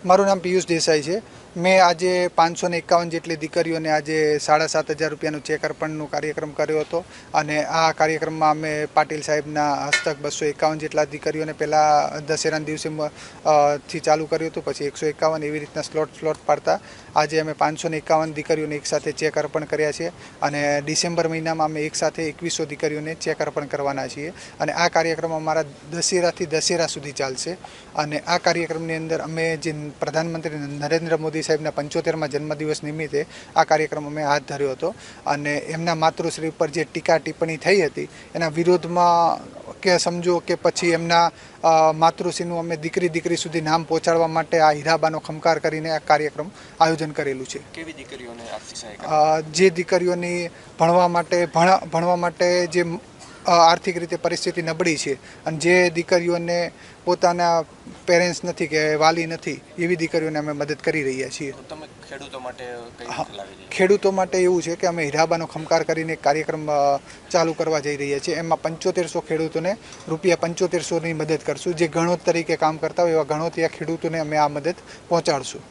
મારું નામ પિયુષ દેસાઈ છે। મેં આજે 551 જેટલી દીકરીઓને આજે 7,500 રૂપિયાનું ચેક અર્પણનો કાર્યક્રમ કર્યો હતો અને આ કાર્યક્રમમાં અમે પાટીલ સાહેબના હસ્તક 251 જેટલા દીકરીઓને પહેલાં દશેરાના દિવસે થી ચાલુ કર્યું હતું, પછી 151 એવી રીતના સ્લોટ પાડતા આજે અમે 551 દીકરીઓને એકસાથે ચેક અર્પણ કર્યા છે અને ડિસેમ્બર મહિનામાં અમે એકસાથે 2100 દીકરીઓને ચેક અર્પણ કરવાના છીએ અને આ કાર્યક્રમ અમારા દશેરાથી દશેરા સુધી ચાલશે અને આ કાર્યક્રમની અંદર અમે જે પ્રધાનમંત્રી નરેન્દ્ર મોદી સાહેબના 75મા જન્મદિવસ નિમિત્તે આ કાર્યક્રમ અમે હાથ ધર્યો હતો અને એમના માતૃશ્રી પર જે ટીકા ટિપ્પણી થઈ હતી એના વિરોધમાં કે સમજો કે પછી એમના માતૃશ્રીનું અમે દીકરી સુધી નામ પહોંચાડવા માટે આ હીરાબાનો ખમકાર કરીને આ કાર્યક્રમ આયોજન કરેલું છે। કેવી દીકરીઓને આર્થિક સહાય? જે દીકરીઓની ભણવા માટે જે આર્થિક રીતે પરિસ્થિતિ નબળી છે અને જે દીકરીઓને પોતાના પેરેન્ટ્સ નથી કે વાલી નથી એવી દીકરીઓને અમે મદદ કરી રહ્યા છીએ। તમે ખેડૂતો માટે ખેડૂતો માટે એવું છે કે અમે હીરાબાનો ખમકાર કરીને એક કાર્યક્રમ ચાલુ કરવા જઈ રહ્યા છીએ। એમાં 7500 ખેડૂતોને રૂપિયા 7500ની મદદ કરશું। જે ગણોત તરીકે કામ કરતા હોય એવા ગણોતિયા ખેડૂતોને અમે આ મદદ પહોંચાડશું।